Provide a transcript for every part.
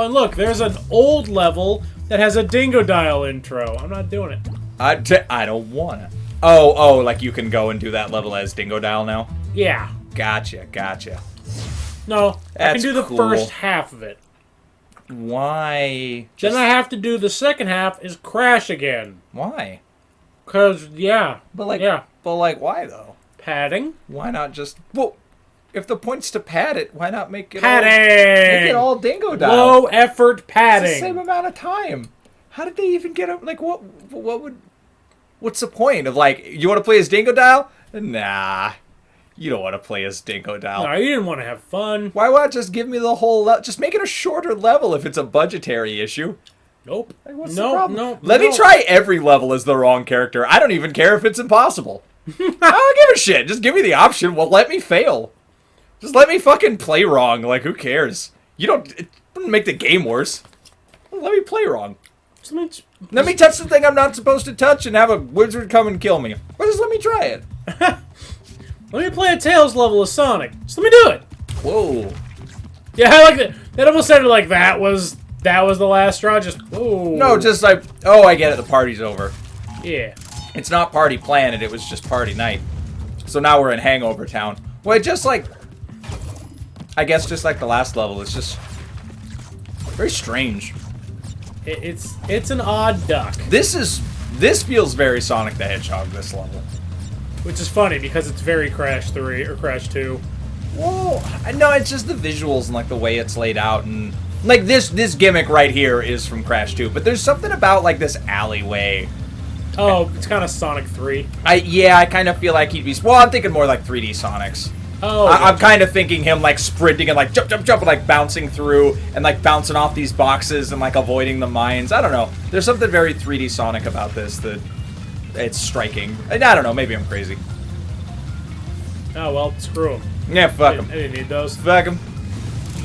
and look, there's an old level that has a Dingodile intro. I'm not doing it. I don't want it. Oh, like you can go and do that level as Dingodile now? Yeah. Gotcha. No, I can do the cool. first half of it. Why? Then I have to do the second half is Crash again. Why? Cause yeah. But like, why though? Padding. Why not just if the point's to pad it, why not make it Padding. all Dingodile? Low effort padding. It's the same amount of time. How did they even get up? Like, what's the point of like? You want to play as Dingodile? Nah, you don't want to play as Dingodile. No, you didn't want to have fun. Why not just give me the whole? Just make it a shorter level if it's a budgetary issue. Nope. Like, what's the problem? No. Let me try every level as the wrong character. I don't even care if it's impossible. I don't give a shit. Just give me the option. Well, let me fail. Just let me fucking play wrong. Like, who cares? It wouldn't make the game worse. Let me play wrong. Let me touch the thing I'm not supposed to touch and have a wizard come and kill me. Or just let me try it. Let me play a Tails level of Sonic. Just let me do it. Whoa. Yeah, I like that. That almost sounded like that was the last straw. Just whoa. No, just like, I get it. The party's over. Yeah. It's not Party Planet. It was just Party Night. So now we're in Hangover Town. Well, I guess just like the last level, it's just very strange. It's an odd duck. This feels very Sonic the Hedgehog, this level. Which is funny because it's very Crash 3 or Crash 2. Well, no, it's just the visuals and like the way it's laid out, and like this gimmick right here is from Crash 2, but there's something about like this alleyway. Oh, it's kind of Sonic 3. I kind of feel like he'd be. Well, I'm thinking more like 3D Sonics. Oh, I'm kind of thinking him like sprinting and like jump, and like bouncing through and like bouncing off these boxes and like avoiding the mines. I don't know. There's something very 3D Sonic about this that it's striking. And I don't know. Maybe I'm crazy. Oh well, screw them. Yeah, fuck them. I didn't need those. Fuck them.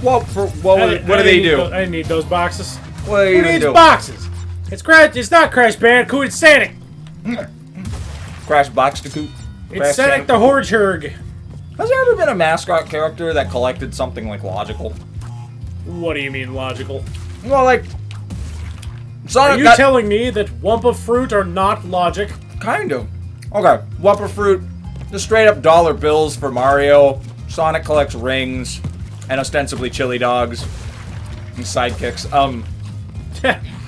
What do they do? I didn't need those boxes. What do you Who needs do? boxes? It's Crash. It's not Crash Bandicoot. It's Sonic. Crash Bandicoot. It's Sonic the Hedgehog. Has there ever been a mascot character that collected something like logical? What do you mean logical? Well, like Sonic. Are you telling me that Wumpa Fruit are not logic? Kind of. Okay, Wumpa Fruit, just straight up dollar bills for Mario. Sonic collects rings and ostensibly chili dogs and sidekicks.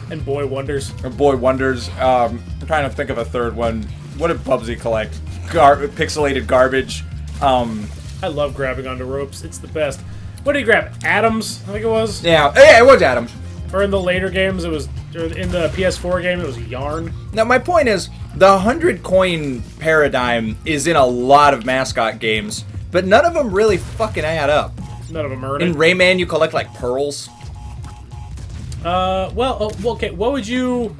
And Boy Wonders. Or Boy Wonders. I'm trying to think of a third one. What did Bubsy collect? Pixelated garbage. I love grabbing onto ropes. It's the best. What did he grab? Atoms, I think it was. Yeah, it was Adams. Or in the later games, it was. Or in the PS4 game, it was Yarn. Now, my point is, the 100 coin paradigm is in a lot of mascot games, but none of them really fucking add up. None of them earn In it. Rayman, you collect like pearls. Well, okay. What would you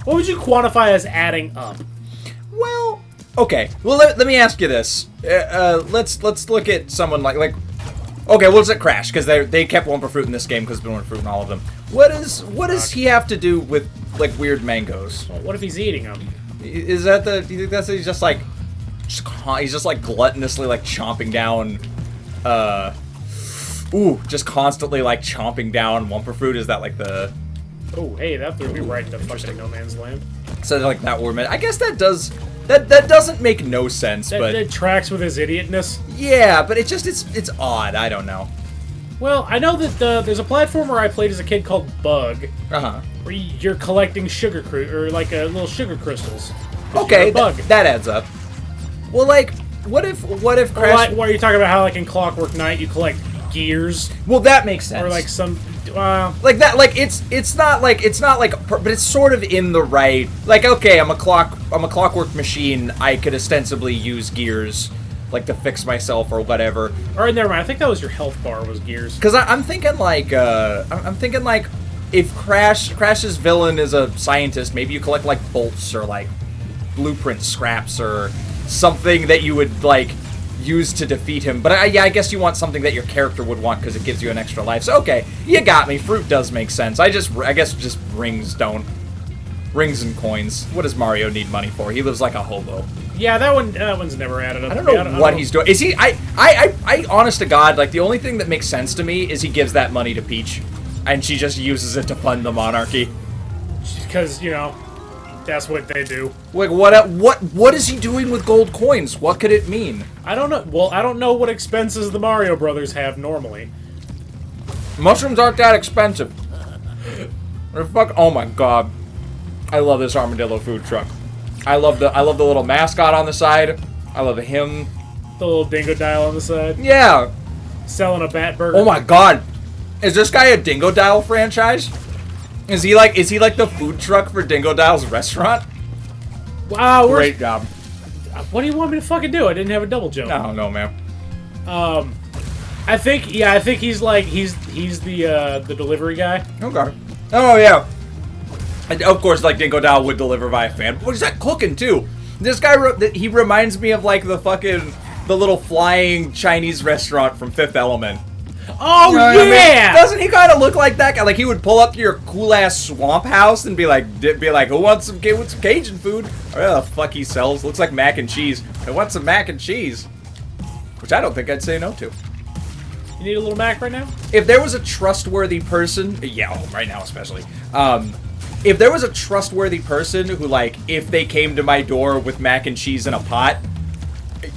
quantify as adding up? Well, okay. Well, let me ask you this. Let's look at someone like okay, well, let's at Crash because they kept Wumpa Fruit in this game because it's been Wumpa Fruit in all of them. What does he have to do with like weird mangoes? Well, what if he's eating them? Is that do you think that's he's just like gluttonously like chomping down? Just constantly like chomping down Wumpa Fruit. Is that like the? Oh, hey, that threw me right into fucking no man's land. So like that word, I guess that does. That doesn't make no sense, but it tracks with his idiotness. Yeah, but it's odd. I don't know. Well, I know that there's a platformer I played as a kid called Bug, where you're collecting or like little sugar crystals. Okay, that adds up. Well, like, what if Crash? What are you talking about? How like in Clockwork Knight you collect gears? Well, that makes sense. Or like some. Like that, like it's not like, but it's sort of in the right. Like, okay, I'm a clockwork machine. I could ostensibly use gears, like to fix myself or whatever. Or never mind. I think that was your health bar was gears. Because I'm thinking like, if Crash's villain is a scientist, maybe you collect like bolts or like blueprint scraps or something that you would like use to defeat him. But I guess you want something that your character would want because it gives you an extra life. So okay, you got me. Fruit does make sense. I guess just rings don't. Rings and coins. What does Mario need money for? He lives like a hobo. Yeah, that one's never added up. I don't know what he's doing. Is he? I honest to God, like the only thing that makes sense to me is he gives that money to Peach. And she just uses it to fund the monarchy. Because, you know, that's what they do. Like, what is he doing with gold coins? What could it mean? I don't know. Well, I don't know what expenses the Mario Brothers have normally. Mushrooms aren't that expensive. Fuck! Oh my god, I love this armadillo food truck. I love the little mascot on the side. I love him. The little dingo dial on the side. Yeah. Selling a bat burger. Oh my god, is this guy a Dingo Dial franchise? Is he like the food truck for Dingo Dial's restaurant? Wow, great job. What do you want me to fucking do? I didn't have a double jump. I don't know, man. I think he's the delivery guy. Okay. Oh yeah. And of course, like Dingo Dial would deliver via fan. What is that cooking too? This guy he reminds me of like the little flying Chinese restaurant from Fifth Element. Oh, you know yeah! I mean? Doesn't he kind of look like that guy? Like he would pull up to your cool ass swamp house and be like, who wants some Cajun food? Or the fuck he sells? Looks like mac and cheese. I want some mac and cheese, which I don't think I'd say no to. You need a little mac right now? If there was a trustworthy person, yeah, right now especially. If there was a trustworthy person who, like, if they came to my door with mac and cheese in a pot,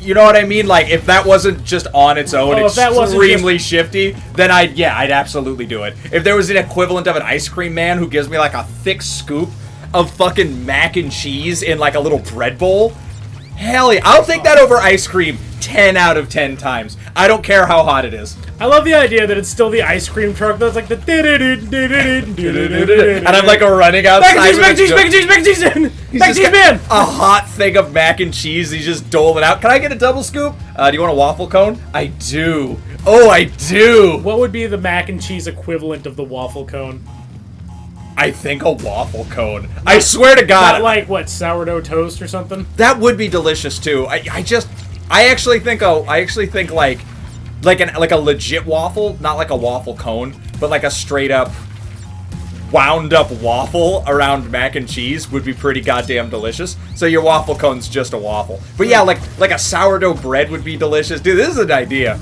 you know what I mean? Like, if that wasn't just on its own extremely shifty, then I'd absolutely do it. If there was an equivalent of an ice cream man who gives me, like, a thick scoop of fucking mac and cheese in, like, a little bread bowl, hell yeah. I'll take that over ice cream 10 out of 10 times. I don't care how hot it is. I love the idea that it's still the ice cream truck that's like the and I'm like running outside. Mac and cheese, mac and cheese, mac and cheese, mac and cheese, mac and cheese, man! A hot thing of mac and cheese. He's just doling it out. Can I get a double scoop? Do you want a waffle cone? I do. Oh, I do. What would be the mac and cheese equivalent of the waffle cone? I think a waffle cone. I swear to God. Not like what, sourdough toast or something? That would be delicious too. I actually think like a legit waffle, not like a waffle cone, but like a straight up wound up waffle around mac and cheese would be pretty goddamn delicious. So your waffle cone's just a waffle. But yeah, like a sourdough bread would be delicious. Dude, this is an idea.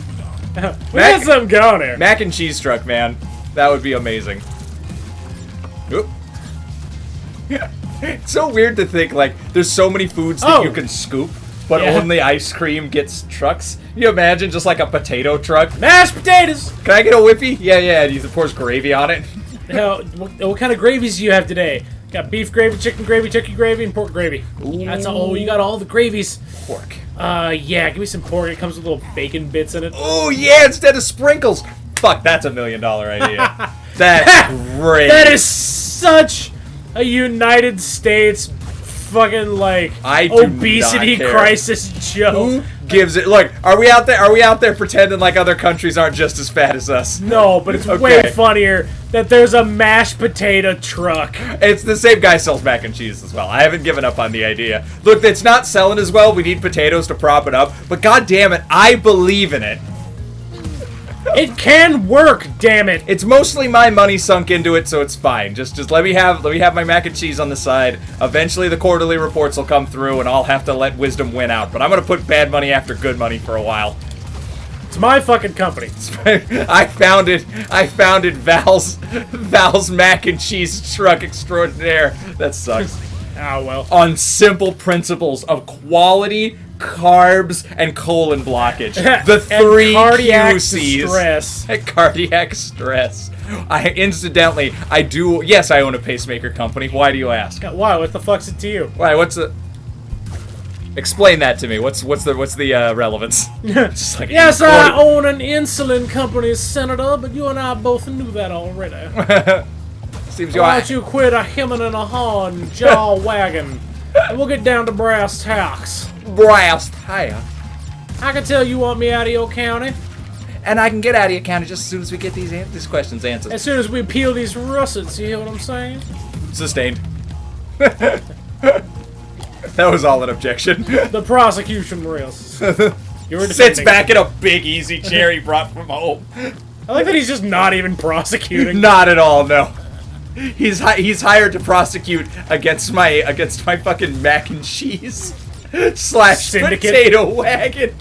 We got something going here. Mac and cheese truck, man. That would be amazing. Oop. It's so weird to think, like, there's so many foods that you can scoop, but only ice cream gets trucks. Can you imagine just like a potato truck? Mashed potatoes! Can I get a whippy? Yeah, and he pours gravy on it. Now, what kind of gravies do you have today? Got beef gravy, chicken gravy, turkey gravy, and pork gravy. Ooh. You got all the gravies. Pork. Yeah, give me some pork. It comes with little bacon bits in it. Oh, yeah, instead of sprinkles. Fuck, that's $1 million idea. That's great. That is such a United States fucking like obesity crisis joke. Who gives it? Look, are we out there pretending like other countries aren't just as fat as us? No, but it's way funnier that there's a mashed potato truck. It's the same guy sells mac and cheese as well. I haven't given up on the idea. Look, it's not selling as well. We need potatoes to prop it up, but god damn it, I believe in it. It can work, damn it. It's mostly my money sunk into it, so it's fine. Just let me have my mac and cheese on the side. Eventually the quarterly reports will come through and I'll have to let wisdom win out. But I'm gonna put bad money after good money for a while. It's my fucking company. I founded Val's mac and cheese truck extraordinaire. That sucks. Oh well. On simple principles of quality, carbs, and colon blockage. The three cardiac QCs. Stress. Cardiac stress. I do. Yes, I own a pacemaker company. Why do you ask? Why? What the fuck's it to you? Why? What's the? Explain that to me. What's the relevance? Just like yes, I own an insulin company, Senator, but you and I both knew that already. Seems why don't you quit a hemming and a hawing, jaw wagging, and we'll get down to brass tacks. Brass tacks. I can tell you want me out of your county. And I can get out of your county just as soon as we get these questions answered. As soon as we peel these russets, you hear what I'm saying? Sustained. That was all an objection. The prosecution reels. Sits back in a big easy chair he brought from home. I like that he's just not even prosecuting. Not at all, no. He's hired to prosecute against my fucking mac and cheese / syndicate potato wagon.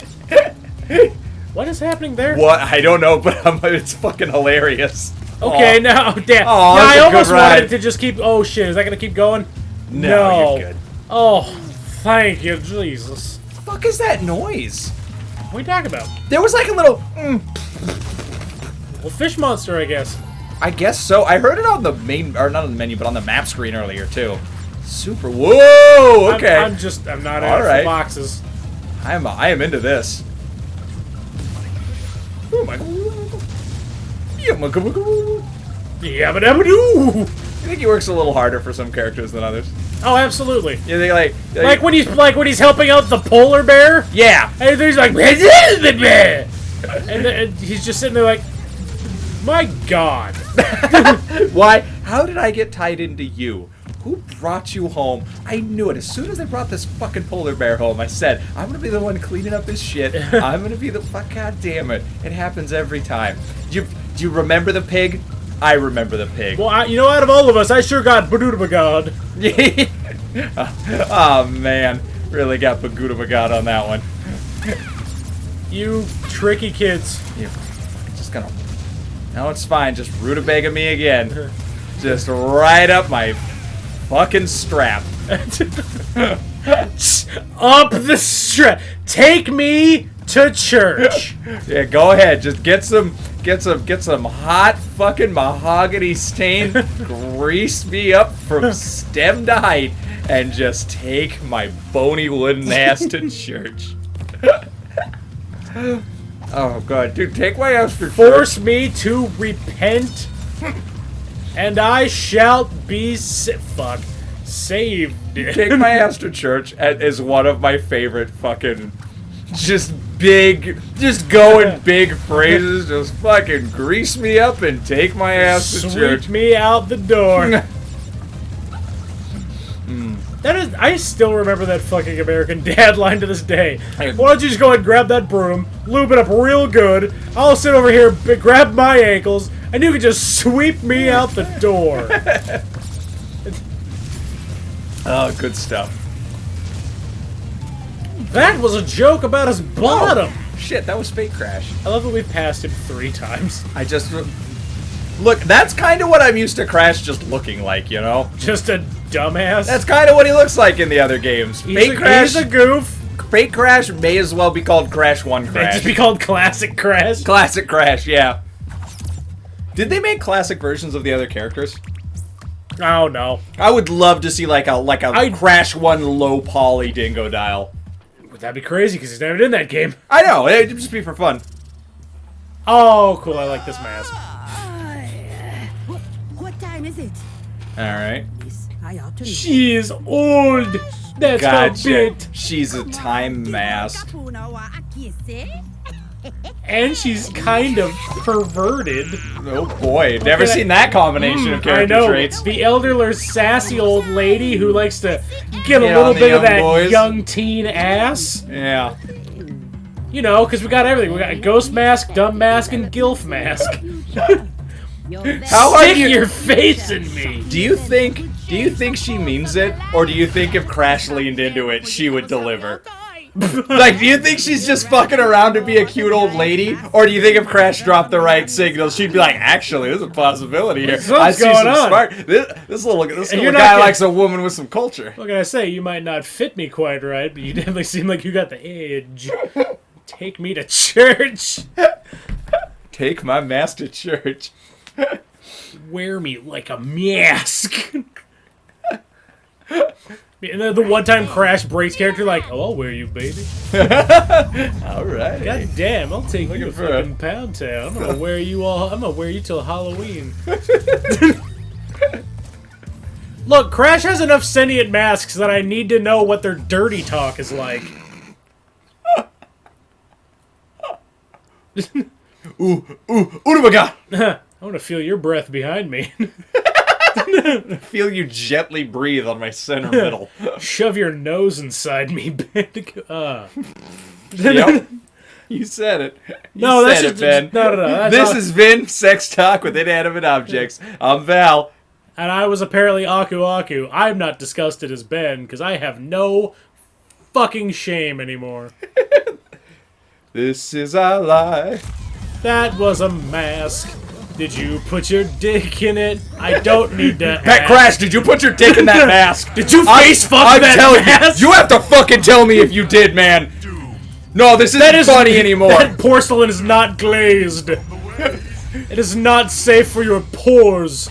What is happening there? What? I don't know, but it's fucking hilarious. Okay, now, damn. Oh, yeah, I that's a almost good ride. wanted it to just keep. Oh shit, is that gonna keep going? No, you're good. Oh, thank you, Jesus. What the fuck is that noise? What are you talking about? There was like a little. Well, fish monster, I guess. I guess so. I heard it on the main, or not on the menu, but on the map screen earlier too. Super. Whoa. Okay. I'm not out for boxes. I am into this. Oh my. Yabba-dabba-doo! You think he works a little harder for some characters than others? Oh, absolutely. You think like when he's helping out the polar bear? Yeah. And he's like, and he's just sitting there like, my God. Why? How did I get tied into you? Who brought you home? I knew it. As soon as they brought this fucking polar bear home, I said, I'm gonna be the one cleaning up his shit. I'm gonna be the fuck. God damn it! It happens every time. Do you remember the pig? I remember the pig. Well, you know, out of all of us, I sure got Badoodabagod. Oh man, really got Bagoodabagod on that one. You tricky kids. Yeah, just gonna. No, it's fine. Just rutabaga me again. Just right up my fucking strap. Up the strap. Take me to church. Yeah, go ahead. Just get some hot fucking mahogany stain. Grease me up from stem to height, and just take my bony wooden ass to church. Oh god, dude, take my ass to church. Force me to repent, and I shall be saved. Take my ass to church is one of my favorite fucking just going big phrases. Just fucking grease me up and take my ass to church. Sweep me out the door. I still remember that fucking American Dad line to this day. Why don't you just go ahead and grab that broom, lube it up real good, I'll sit over here, grab my ankles, and you can just sweep me out the door. Oh, good stuff. That was a joke about his bottom. Oh, shit, that was Fake Crash. I love that we've passed him 3 times. Look, that's kind of what I'm used to Crash just looking like, you know? Just a dumbass. That's kind of what he looks like in the other games. Crash. He's a goof. Fake Crash may as well be called Crash 1 Crash. May just be called Classic Crash. Classic Crash, yeah. Did they make classic versions of the other characters? Oh no. I would love to see like a Crash 1 low poly dingo dial. That'd be crazy because he's never in that game. I know, it'd just be for fun. Oh, cool! I like this mask. What time is it? All right. She is old. That's her bit. She's a time mask. And she's kind of perverted. Oh boy, never seen that combination of character traits. The elderly, sassy old lady who likes to get a little bit of that young teen ass. Yeah. You know, because we got everything. We got a ghost mask, dumb mask, and GILF mask. Stick your face in me. Do you think she means it, or do you think if Crash leaned into it, she would deliver? Like, do you think she's just fucking around to be a cute old lady? Or do you think if Crash dropped the right signal, she'd be like, actually, there's a possibility here. I see some spark. This little guy likes a woman with some culture. What can I say? You might not fit me quite right, but you definitely seem like you got the edge. Take me to church. Take my mask to church. Wear me like a mask. And then the one-time Crash breaks character like, oh, I'll wear you, baby. Alright. God damn, I'll take you to fucking Pound Town. I'm gonna wear you till Halloween. Look, Crash has enough sentient masks that I need to know what their dirty talk is like. Oh my god! I want to feel your breath behind me. Feel you gently breathe on my center middle. Shove your nose inside me, Bandicoot. Yep. You said it. You said it, Ben. No. This is Vin, Sex Talk with Inanimate Objects. I'm Val. And I was apparently Aku Aku. I'm not disgusted as Ben, because I have no fucking shame anymore. This is our life. That was a mask. Did you put your dick in it? I don't need to Pat Crash, did you put your dick in that mask? Did you face fuck that mask? You have to fucking tell me if you did, man. No, this isn't funny anymore. That porcelain is not glazed. It is not safe for your pores.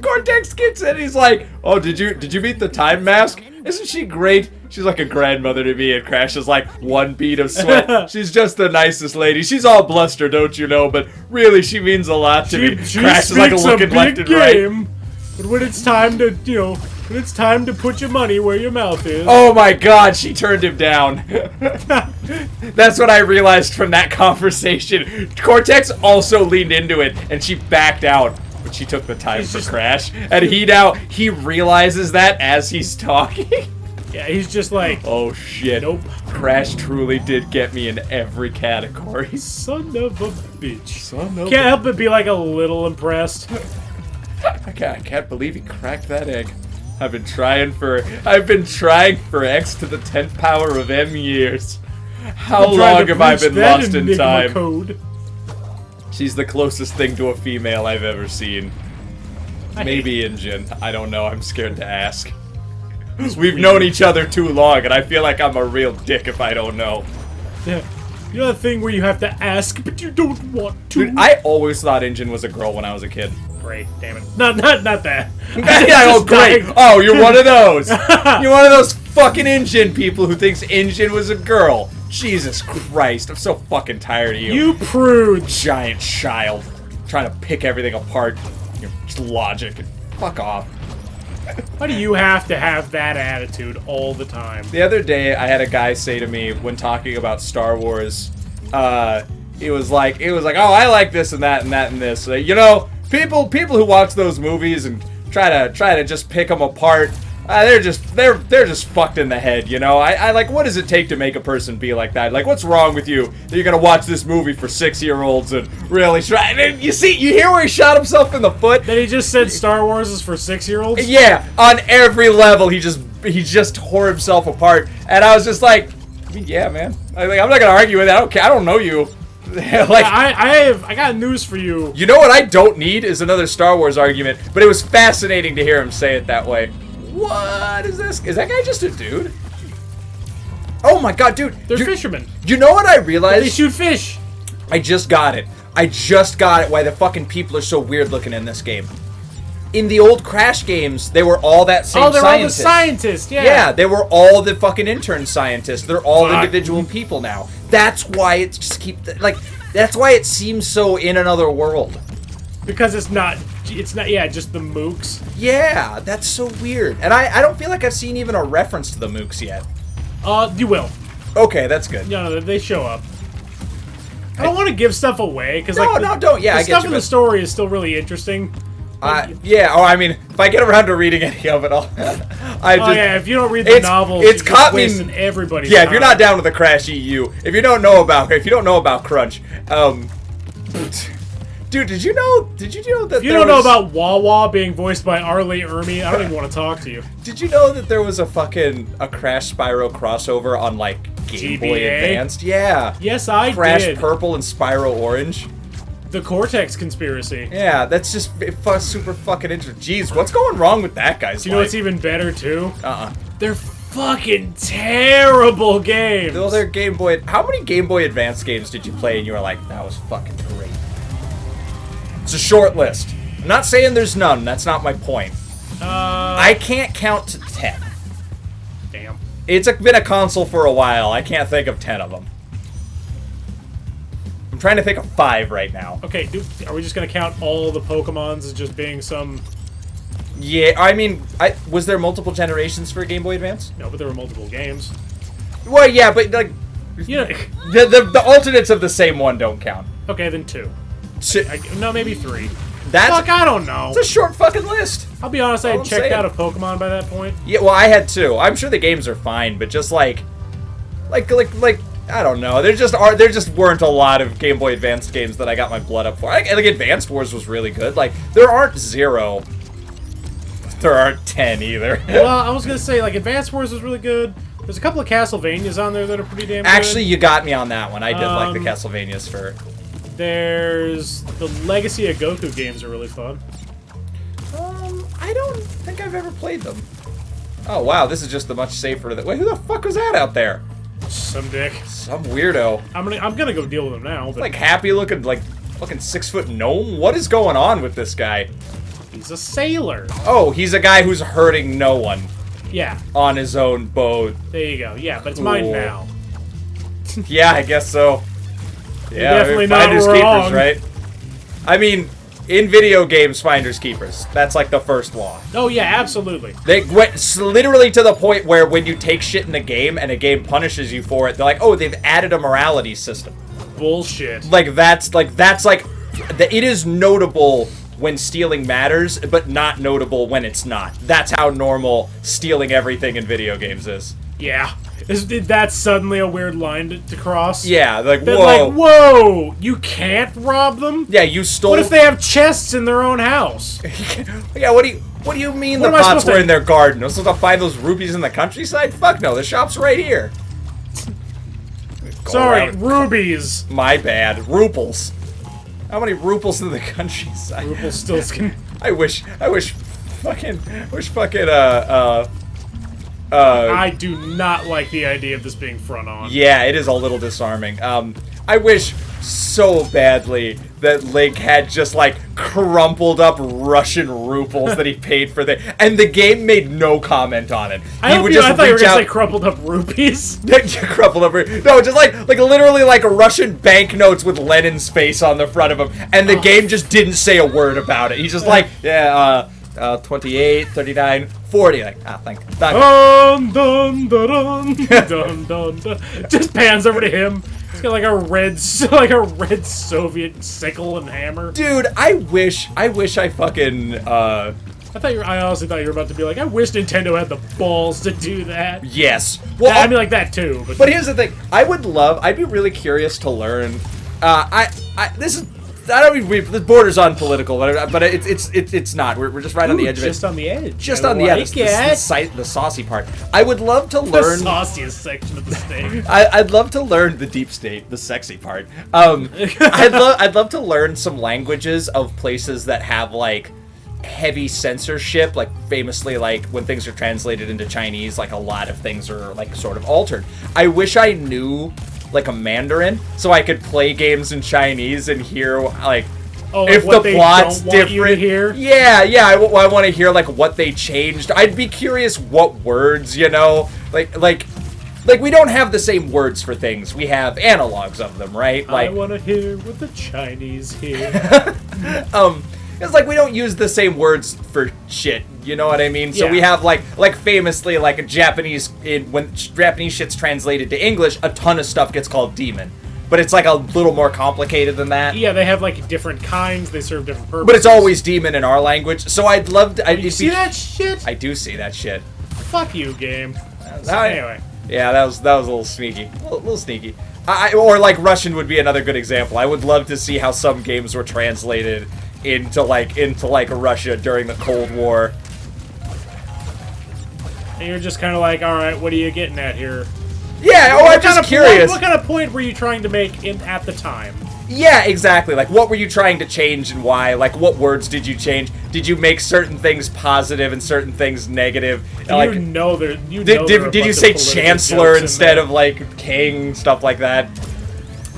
Cortex gets in, he's like, oh, did you meet the time mask? Isn't she great? She's like a grandmother to me, and Crash is like one bead of sweat. She's just the nicest lady. She's all bluster, don't you know? But really, she means a lot to me. Crash is like looking left and right. But when it's time to, when it's time to put your money where your mouth is. Oh my God, she turned him down. That's what I realized from that conversation. Cortex also leaned into it, and she backed out. But she took the time for Crash, and he realizes that as he's talking. Yeah, he's just like, oh shit. Nope. Crash truly did get me in every category. Son of a bitch. Can't help but be like a little impressed. I can't believe he cracked that egg. I've been trying for X to the 10th power of M years. How long have I been lost in time? Code. She's the closest thing to a female I've ever seen. Maybe N.Gin. I don't know. I'm scared to ask. We've known each other too long, and I feel like I'm a real dick if I don't know. Yeah. You know the thing where you have to ask, but you don't want to? Dude, I always thought N.Gin was a girl when I was a kid. Great, damn it. Not that. Yeah, oh, great. Oh, you're one of those. You're one of those fucking N.Gin people who thinks N.Gin was a girl. Jesus Christ, I'm so fucking tired of you. You prude. Giant child. Trying to pick everything apart. Your logic. Fuck off. Why do you have to have that attitude all the time? The other day, I had a guy say to me when talking about Star Wars, it was like, oh, I like this and that and that and this. You know, people who watch those movies and try to just pick them apart, they're just fucked in the head, you know? I like, what does it take to make a person be like that? Like, what's wrong with you that you're gonna watch this movie for 6-year-olds and really try? And you hear where he shot himself in the foot? That he just said Star Wars is for 6-year-olds? Yeah, on every level, he just tore himself apart. And I was just like, yeah, man. I'm not gonna argue with that. I don't know you. Like, I got news for you. You know what I don't need is another Star Wars argument, but it was fascinating to hear him say it that way. What is this? Is that guy just a dude? Oh my God, dude. They're fishermen. You know what I realized? But they shoot fish. I just got it. Why the fucking people are so weird looking in this game. In the old Crash games, they were all that same scientist. Oh, they're all the scientists, yeah. Yeah, they were all the fucking intern scientists. They're all individual people now. That's why it just that's why it seems so in another world. Because it's not, yeah, just the mooks. Yeah, that's so weird. And I don't feel like I've seen even a reference to the mooks yet. You will. Okay, that's good. No, they show up. I don't want to give stuff away, because don't. Yeah, the I get you. stuff in the story is still really interesting. Yeah. Oh, I mean, if I get around to reading any of it, yeah. If you don't read the novels, it's caught me. Everybody's Yeah, if you're not down with the Crash EU, if you don't know about Crunch, dude, did you know that if you don't know about Wawa being voiced by Arlie Ermy, I don't even want to talk to you. Did you know that there was a Crash Spyro crossover on like Game Boy Advanced? Yeah. Yes, I did. Crash Purple and Spyro Orange. The Cortex Conspiracy. Yeah, that's just super fucking interesting. Jeez, what's going wrong with that guy's life? Do you know what's even better too? Uh-uh. They're fucking terrible games. Well, they're Game Boy. How many Game Boy Advance games did you play and you were like, that was fucking great? It's a short list. I'm not saying there's none. That's not my point. I can't count to 10. Damn. It's been a console for a while. I can't think of 10 of them. I'm trying to think of 5 right now. Okay, are we just gonna count all the Pokemons as just being some... Yeah, I mean, was there multiple generations for Game Boy Advance? No, but there were multiple games. Well, yeah, but like... You know... the alternates of the same one don't count. Okay, then 2. No, maybe 3. Fuck, I don't know. It's a short fucking list. I'll be honest, I had checked out of Pokemon by that point. Yeah, well, I had too. I'm sure the games are fine, but just like I don't know. There just weren't a lot of Game Boy Advanced games that I got my blood up for. Like Advanced Wars was really good. Like there aren't 0. There aren't 10 either. Well, I was gonna say like Advanced Wars was really good. There's a couple of Castlevanias on there that are pretty damn good. Actually, you got me on that one. I did like the Castlevanias for... There's the Legacy of Goku games are really fun. I don't think I've ever played them. Oh wow, this is just the much safer. Wait, who the fuck was that out there? Some dick. Some weirdo. I'm gonna go deal with him now. But Like happy looking, like fucking 6-foot gnome. What is going on with this guy? he's a sailor. Oh, he's a guy who's hurting no one Yeah. on his own boat. There you go. Yeah, but it's mine Cool. now. Yeah, I guess so. Yeah, definitely not finders wrong. keepers, right? I mean, in video games, finders keepers. That's like the first law. Oh yeah, absolutely. They went literally to the point where when you take shit in a game and a game punishes you for it, they're like, oh, they've added a morality system. Bullshit. It is notable when stealing matters, but not notable when it's not. That's how normal stealing everything in video games is. Yeah. That's suddenly a weird line to cross? Yeah, like, But whoa. like, whoa! You can't rob them? Yeah, you stole. What if they have chests in their own house? Yeah, what do you mean What the am I pots supposed were to- in their garden? I'm supposed to find those rupees in the countryside? Fuck no, the shop's right here. Go Sorry, around- rubies. My bad. Ruples. How many ruples in the countryside? Rumpelstiltskin. I wish fucking, I do not like the idea of this being front on. yeah, it is a little disarming. I wish so badly that Link had just like crumpled up Russian ruples that he paid for and the game made no comment on it. I thought you were gonna say crumpled up rupees. Crumpled up. No, just like literally like Russian banknotes with Lenin's face on the front of them, and the game just didn't say a word about it. He's just like, yeah, 28, 39, 40. Like, thank you. Dun, dun, dun, dun, dun, dun, dun. Just pans over to him. He's got like a red Soviet sickle and hammer. Dude, I wish I fucking, I honestly thought you were about to be like, I wish Nintendo had the balls to do that. yes. Well, I mean, like that too. but here's the thing. I'd be really curious to learn. This borders on political, but it's not. We're just right on the edge of it. Just on the edge. Just I on the like edge. The saucy part. I would love to The learn. sauciest section of the state. I'd love to learn the deep state, the sexy part. I'd love to learn some languages of places that have like heavy censorship, like famously like when things are translated into Chinese, like a lot of things are like sort of altered. I wish I knew like a Mandarin so I could play games in Chinese and hear like if what the they plot's don't want you to different. hear? Yeah, I want to hear like what they changed. I'd be curious what words, you know, like we don't have the same words for things. We have analogs of them, right? Like I want to hear what the Chinese hear. it's like we don't use the same words for shit. You know what I mean? So Yeah. we have like famously like a Japanese when Japanese shit's translated to English, a ton of stuff gets called demon. But it's like a little more complicated than that. Yeah, they have like different kinds. They serve different purposes. But it's always demon in our language. So I'd love to. You see that shit? I do see that shit. Fuck you, game. So, I- anyway. Yeah, that was a little sneaky. A little sneaky. Or like Russian would be another good example. I would love to see how some games were translated into Russia during the Cold War. And you're just kind of like, all right, what are you getting at here? Yeah, I'm just curious. What kind of point were you trying to make at the time? Yeah, exactly. Like, what were you trying to change and why? Like, what words did you change? Did you make certain things positive and certain things negative? Did you say chancellor instead of like king, stuff like that?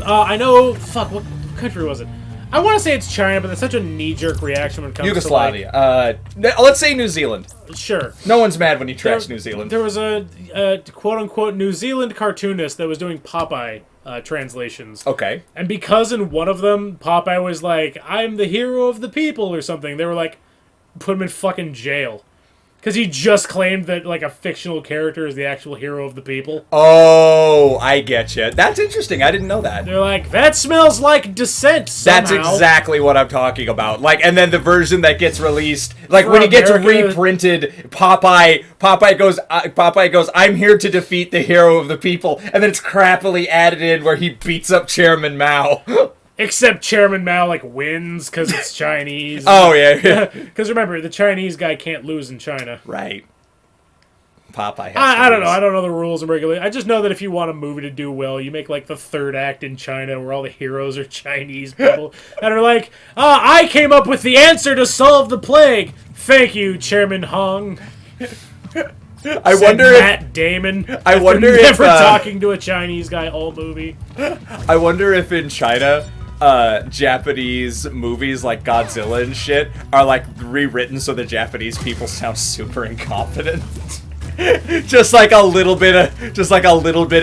I know. Fuck, what country was it? I want to say it's China, but that's such a knee-jerk reaction when it comes Yugoslavia. to Let's say New Zealand. like, sure. No one's mad when you trash New Zealand. There was a quote-unquote New Zealand cartoonist that was doing Popeye translations. Okay. And because in one of them, Popeye was like, I'm the hero of the people or something, they were like, put him in fucking jail. Because he just claimed that, like, a fictional character is the actual hero of the people. Oh, I get you. That's interesting. I didn't know that. They're like, that smells like dissent somehow. That's exactly what I'm talking about. Like, and then the version that gets released, like For when it gets America- reprinted, Popeye goes, I'm here to defeat the hero of the people, and then it's crappily added in where he beats up Chairman Mao. Except Chairman Mao, like, wins because it's Chinese. Oh, yeah. Because remember, the Chinese guy can't lose in China. Right. Popeye has I don't know. lose. I don't know the rules and regulations. I just know that if you want a movie to do well, you make like the third act in China where all the heroes are Chinese people and are like, I came up with the answer to solve the plague. Thank you, Chairman Hong. I wonder Matt Damon. I wonder if never talking to a Chinese guy all movie. I wonder if in China, Japanese movies like Godzilla and shit are like rewritten so the Japanese people sound super incompetent. just like a little bit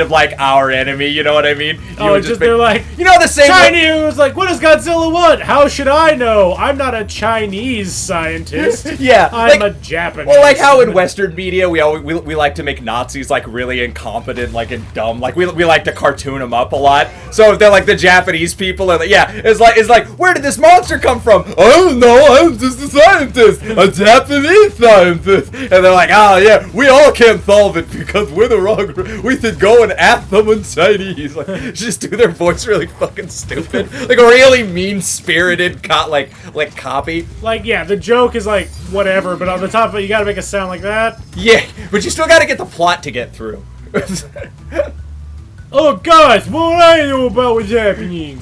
of like our enemy, you know what I mean? They're like, you know, the same Chinese, like, what does Godzilla want? How should I know? I'm not a Chinese scientist. Yeah, I'm a Japanese. Well, like how in Western media we like to make Nazis like really incompetent, like and dumb. Like we like to cartoon them up a lot. So if they're like the Japanese people are like, yeah, it's like where did this monster come from? I don't know. I'm just a scientist, a Japanese scientist, and they're like, oh yeah, we all can't solve it because we're the wrong. We should go and ask them in Chinese. Like, just do their voice really fucking stupid, like a really mean-spirited copy. Like, yeah, the joke is like whatever, but on the top of it, you gotta make it sound like that. Yeah, but you still gotta get the plot to get through. Oh guys, what I know about what's happening?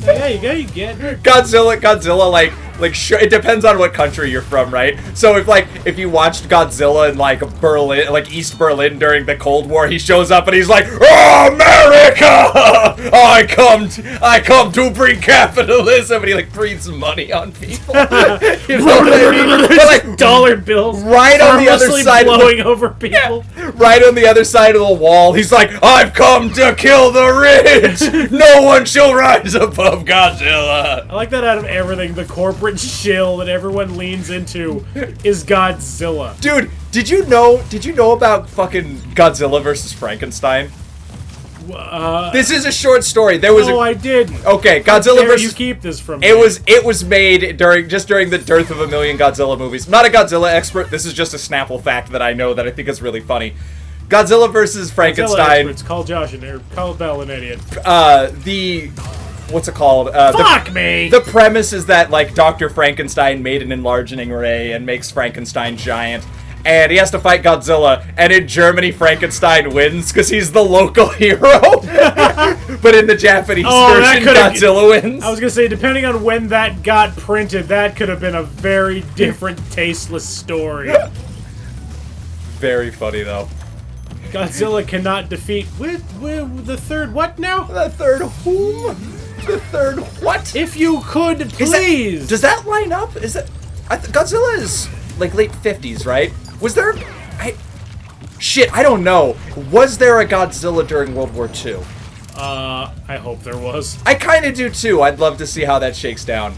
Yeah, you get it. Godzilla, like sure, it depends on what country you're from, right? So if you watched Godzilla in like Berlin, like East Berlin during the Cold War, he shows up and he's like, "Oh, America! I come to bring capitalism," and he like breathes money on people. You know what I mean? But, like, dollar bills right on the other side, blowing over people. Yeah, right on the other side of the wall, he's like, "I've come to kill the rich. No one shall rise above Godzilla." I like that out of everything, the corporate shill that everyone leans into is Godzilla. Dude, did you know about fucking Godzilla versus Frankenstein? This is a short story. I didn't. Okay, How Godzilla dare versus. you keep this from me? It was made during the dearth of a million Godzilla movies. I'm not a Godzilla expert. This is just a Snapple fact that I know that I think is really funny. Godzilla versus Frankenstein. Godzilla experts, call Josh and call Bell an idiot. What's it called? Fuck me! The premise is that, like, Dr. Frankenstein made an enlarging ray and makes Frankenstein giant. And he has to fight Godzilla, and in Germany, Frankenstein wins because he's the local hero. But in the Japanese version, Godzilla wins. I was gonna say, depending on when that got printed, that could have been a very different, tasteless story. Very funny, though. Godzilla cannot defeat the third what now? The third whom? The third what? If you could, please. Does that line up? Is that Godzilla is like late 50s, right? Was there? I don't know. Was there a Godzilla during World War II? I hope there was. I kind of do too. I'd love to see how that shakes down.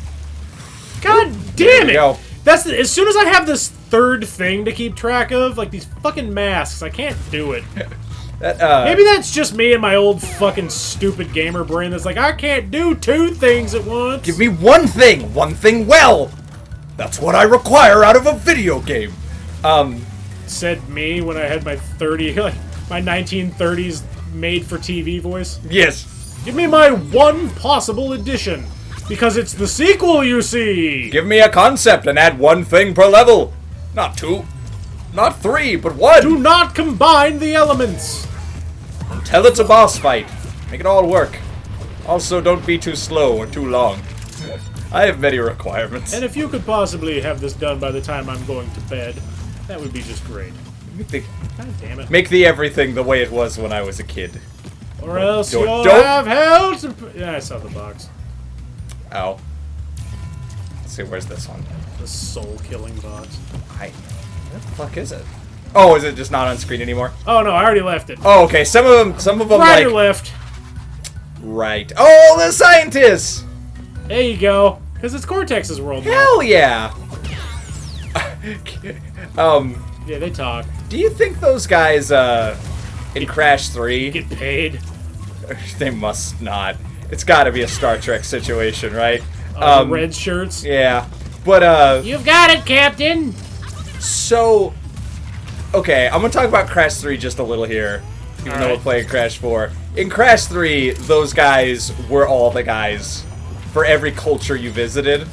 God damn it! Go. That's as soon as I have this third thing to keep track of, like these fucking masks, I can't do it. Maybe that's just me and my old fucking stupid gamer brain that's like, I can't do two things at once. Give me one thing well. That's what I require out of a video game. Said me when I had my my 1930s made-for-TV voice. Yes. Give me my one possible addition, because it's the sequel, you see. Give me a concept and add one thing per level. Not two, not three, but one. Do not combine the elements. Until it's a boss fight. Make it all work. Also, don't be too slow or too long. I have many requirements. And if you could possibly have this done by the time I'm going to bed, that would be just great. God damn it. Make the everything the way it was when I was a kid. Or else you'll have hell to... Yeah, I saw the box. Ow. Let's see, where's this one? The soul-killing box. What the fuck is it? Oh, is it just not on screen anymore? Oh no, I already left it. Oh, okay. Some of them right like... or left. Right. Oh, the scientists! There you go. Because it's Cortex's world now. Hell yeah! Yeah, they talk. Do you think those guys, in Crash 3... Get paid? They must not. It's gotta be a Star Trek situation, right? Red shirts? Yeah. But, You've got it, Captain! So... Okay, I'm gonna talk about Crash 3 just a little here, even though we're playing Crash 4. In Crash 3, those guys were all the guys for every culture you visited.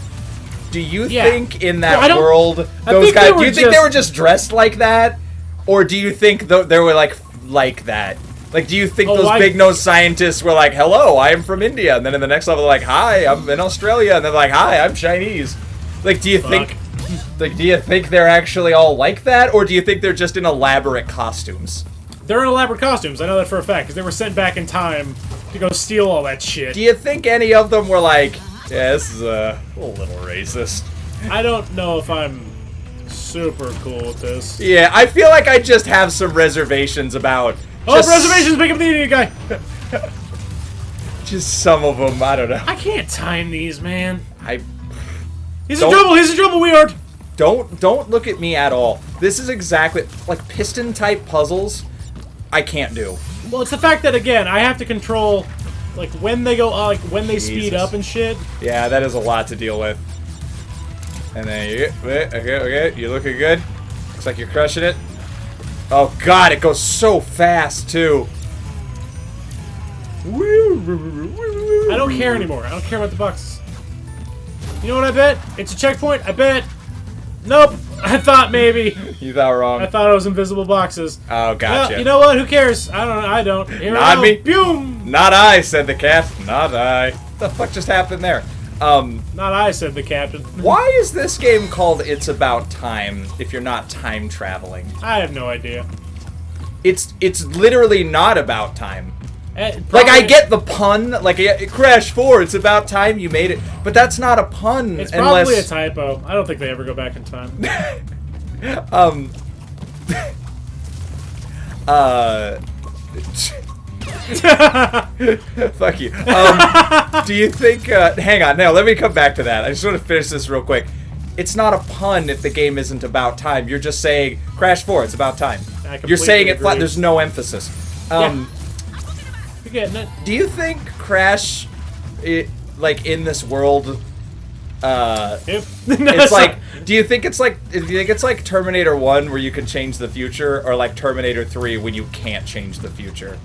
Do you think in that world, those guys, do you think they were just dressed like that? Or do you think they were like that? Like, do you think those big-nosed scientists were like, hello, I am from India, and then in the next level they're like, hi, I'm in Australia, and they're like, hi, I'm Chinese. Like, do you think they're actually all like that, or do you think they're just in elaborate costumes? They're in elaborate costumes, I know that for a fact, because they were sent back in time to go steal all that shit. Do you think any of them were like, yeah, this is a little racist? I don't know if I'm super cool with this. Yeah, I feel like I just have some reservations about... reservations, pick up the Indian guy! Just some of them, I don't know. I can't time these, man. He's Don't- in trouble, Weird! Don't look at me at all. This is exactly... Like, piston-type puzzles, I can't do. Well, it's the fact that, again, I have to control, like, when they go, when they speed up and shit. Yeah, that is a lot to deal with. And then okay, you're looking good. Looks like you're crushing it. Oh god, it goes so fast too. I don't care anymore. I don't care about the boxes. You know what I bet? It's a checkpoint. I bet. Nope. I thought maybe. You thought wrong. I thought it was invisible boxes. Oh, gotcha. Well, you know what? Who cares? I don't. Here Not me. Boom. Not I, said the cat. Not I. What the fuck just happened there? Not I, said the captain. Why is this game called It's About Time if you're not time traveling? I have no idea. It's literally not about time. Probably, Like, I get the pun, like, Crash 4, it's about time you made it, but that's not a pun. It's probably a typo. I don't think they ever go back in time. Fuck you. Do you think, hang on, now, let me come back to that. I just want to finish this real quick. It's not a pun if the game isn't about time. You're just saying, Crash 4, it's about time. You're saying it flat, there's no emphasis. Yeah. You're getting it. Do you think Crash, like, in this world, it's like, do you think it's like Terminator 1 where you can change the future, or like Terminator 3 when you can't change the future?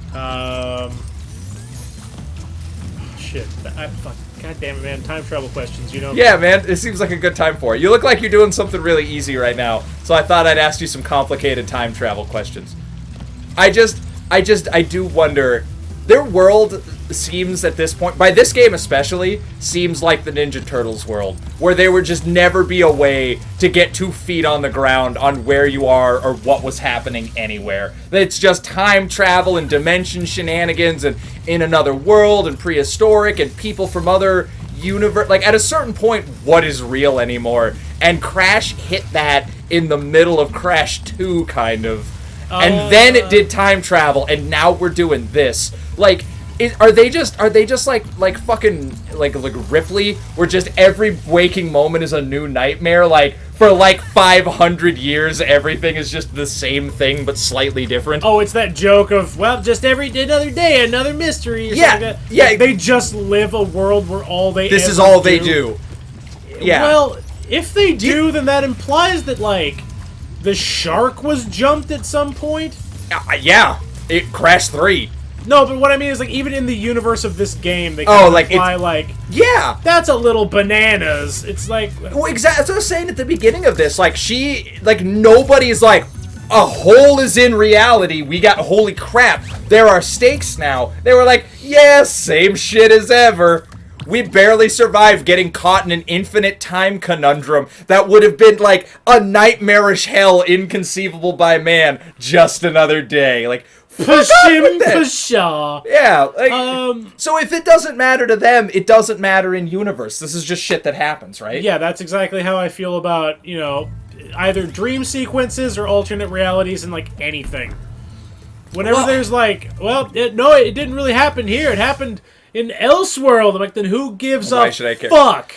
Shit. Fuck. God damn it, man. Time travel questions, you know? Yeah, man. It seems like a good time for it. You look like you're doing something really easy right now, so I thought I'd ask you some complicated time travel questions. I do wonder, their world seems at this point, by this game especially, seems like the Ninja Turtles world, where there would just never be a way to get 2 feet on the ground on where you are or what was happening anywhere. It's just time travel and dimension shenanigans and in another world and prehistoric and people from other universe. Like, at a certain point, what is real anymore? And Crash hit that in the middle of Crash 2, kind of. And then it did time travel, and now we're doing this. Like, are they just like fucking like Ripley, where just every waking moment is a new nightmare? Like, for like 500 years, everything is just the same thing but slightly different. Oh, it's that joke of, well, just another day, another mystery. Or Yeah, something like that. yeah. They just live a world where all they. This ever is all they do. Yeah. Well, if they do, then that implies that like the shark was jumped at some point. Yeah. It Crash 3. No, but what I mean is, like, even in the universe of this game, they imply, like, yeah, that's a little bananas. It's like, well, exactly. That's what I was saying at the beginning of this. Like, nobody's like, a hole is in reality. We got, holy crap, there are stakes now. They were like, yeah, same shit as ever. We barely survived getting caught in an infinite time conundrum that would have been like a nightmarish hell inconceivable by man. Just another day. Like, push him, pshaw. Yeah. Like, so if it doesn't matter to them, it doesn't matter in universe. This is just shit that happens, right? Yeah, that's exactly how I feel about, you know, either dream sequences or alternate realities in, like, anything. Whenever there's like, well, it didn't really happen here. It happened in Elseworld. I'm like, then who gives a fuck?